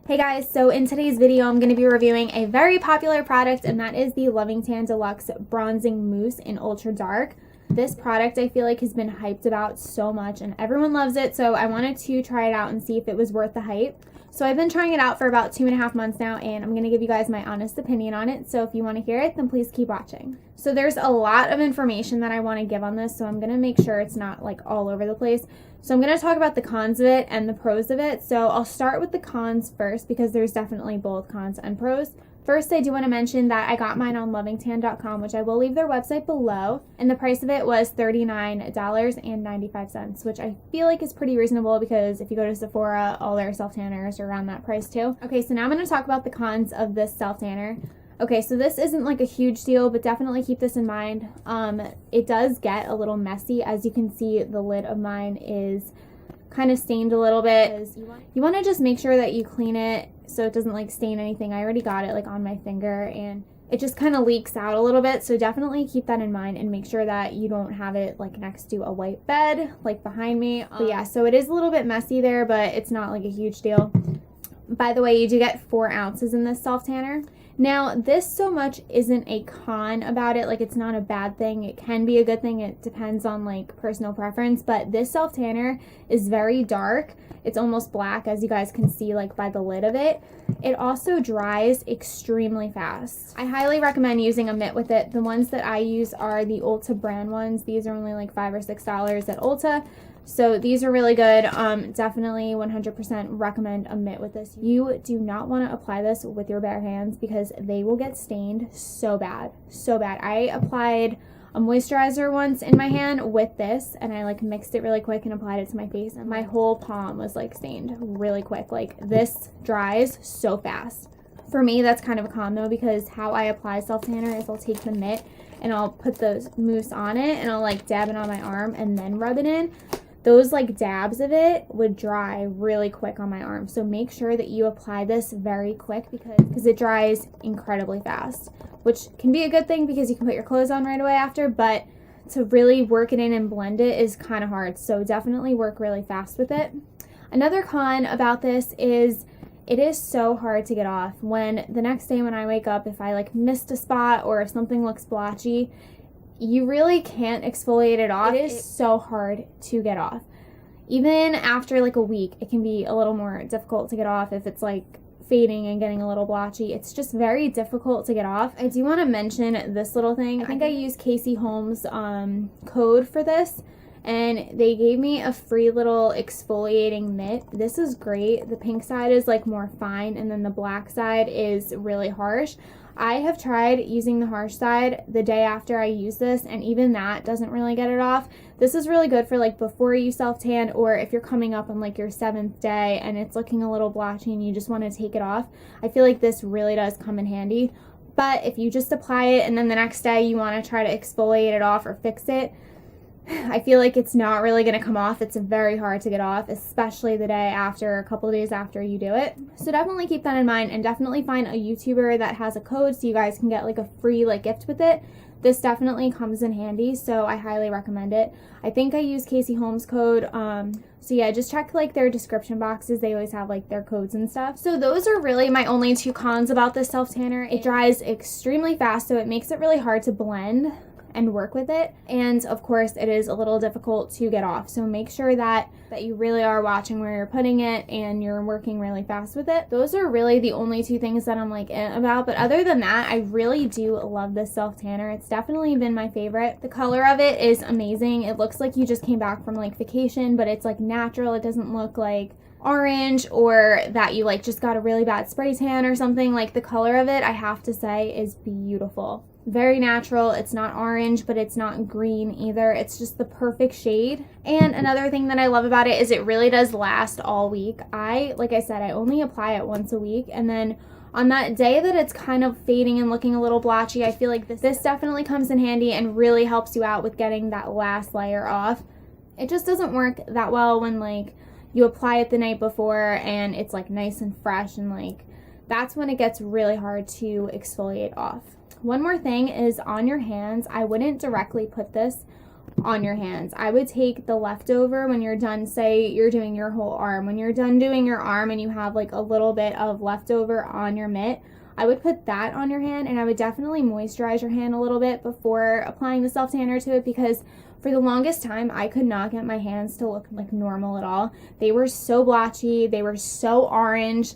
Hey guys, so in today's video I'm going to be reviewing a very popular product, and that is the Loving Tan Deluxe Bronzing Mousse in Ultra Dark. This product I feel like has been hyped about so much and everyone loves it, so I wanted to try it out and see if it was worth the hype. So I've been trying it out for about 2.5 months now, and I'm going to give you guys my honest opinion on it, so if you want to hear it, then please keep watching. So there's a lot of information that I want to give on this, so I'm going to make sure it's not like all over the place. So I'm going to talk about the cons of it and the pros of it. So I'll start with the cons first because there's definitely both cons and pros. First, I do want to mention that I got mine on lovingtan.com, which I will leave their website below, and the price of it was $39.95, which I feel like is pretty reasonable because if you go to Sephora, all their self-tanners are around that price too. Okay, so now I'm going to talk about the cons of this self-tanner. Okay, so this isn't like a huge deal, but definitely keep this in mind. It does get a little messy. As you can see, the lid of mine is kind of stained a little bit. You want to just make sure that you clean it so it doesn't like stain anything. I already got it like on my finger and it just kind of leaks out a little bit, so definitely keep that in mind and make sure that you don't have it like next to a white bed like behind me. But yeah, so it is a little bit messy there, but it's not like a huge deal. By the way, you do get 4 ounces in this self-tanner. Now, this so much isn't a con about it. Like, it's not a bad thing. It can be a good thing. It depends on, like, personal preference. But this self-tanner is very dark. It's almost black, as you guys can see, like, by the lid of it. It also dries extremely fast. I highly recommend using a mitt with it. The ones that I use are the Ulta brand ones. These are only, like, $5 or $6 at Ulta. So these are really good. Definitely 100% recommend a mitt with this. You do not want to apply this with your bare hands because they will get stained so bad, so bad. I applied a moisturizer once in my hand with this and I like mixed it really quick and applied it to my face and my whole palm was like stained really quick. Like this dries so fast. For me, that's kind of a con though, because how I apply self-tanner is I'll take the mitt and I'll put the mousse on it and I'll like dab it on my arm and then rub it in. Those like dabs of it would dry really quick on my arm. So make sure that you apply this very quick because it dries incredibly fast, which can be a good thing because you can put your clothes on right away after, but to really work it in and blend it is kind of hard. So definitely work really fast with it. Another con about this is it is so hard to get off. When the next day when I wake up, if I like missed a spot or if something looks blotchy, you really can't exfoliate it off. It is so hard to get off. Even after like a week, it can be a little more difficult to get off if it's like fading and getting a little blotchy. It's just very difficult to get off. I do want to mention this little thing. I think I used Casey Holmes' code for this, and they gave me a free little exfoliating mitt. This is great. The pink side is like more fine, and then the black side is really harsh. I have tried using the harsh side the day after I use this, and even that doesn't really get it off. This is really good for like before you self-tan, or if you're coming up on like your 7th day and it's looking a little blotchy and you just want to take it off. I feel like this really does come in handy. But if you just apply it and then the next day you want to try to exfoliate it off or fix it, I feel like it's not really going to come off. It's very hard to get off, especially the day after, a couple days after you do it. So definitely keep that in mind and definitely find a YouTuber that has a code so you guys can get like a free like gift with it. This definitely comes in handy, so I highly recommend it. I think I use Casey Holmes' code. So yeah, just check like their description boxes. They always have like their codes and stuff. So those are really my only 2 cons about this self-tanner. It dries extremely fast, so it makes it really hard to blend and work with it, and of course it is a little difficult to get off, so make sure that you really are watching where you're putting it and you're working really fast with it. Those are really the only 2 things that I'm like about, but other than that, I really do love this self-tanner. It's definitely been my favorite. The color of it is amazing. It looks like you just came back from like vacation, but it's like natural. It doesn't look like orange or that you like just got a really bad spray tan or something. Like the color of it, I have to say, is beautiful. Very natural. It's not orange, but it's not green either. It's just the perfect shade. And another thing that I love about it is it really does last all week. Like I said, I only apply it once a week, and then on that day that it's kind of fading and looking a little blotchy, I feel like this definitely comes in handy and really helps you out with getting that last layer off. It just doesn't work that well when like you apply it the night before and it's like nice and fresh, and like that's when it gets really hard to exfoliate off. One more thing is on your hands, I wouldn't directly put this on your hands. I would take the leftover when you're done, say you're doing your whole arm. When you're done doing your arm and you have like a little bit of leftover on your mitt, I would put that on your hand, and I would definitely moisturize your hand a little bit before applying the self-tanner to it, because for the longest time, I could not get my hands to look like normal at all. They were so blotchy. They were so orange.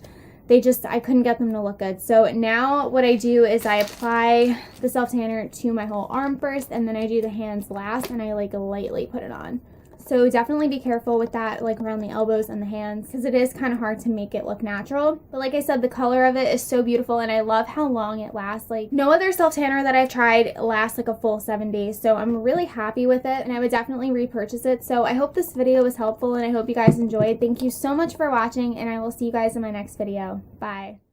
I couldn't get them to look good. So now what I do is I apply the self-tanner to my whole arm first, and then I do the hands last, and I like lightly put it on. So definitely be careful with that, like around the elbows and the hands, because it is kind of hard to make it look natural. But like I said, the color of it is so beautiful, and I love how long it lasts. Like no other self-tanner that I've tried lasts like a full 7 days. So I'm really happy with it, and I would definitely repurchase it. So I hope this video was helpful, and I hope you guys enjoyed. Thank you so much for watching, and I will see you guys in my next video. Bye.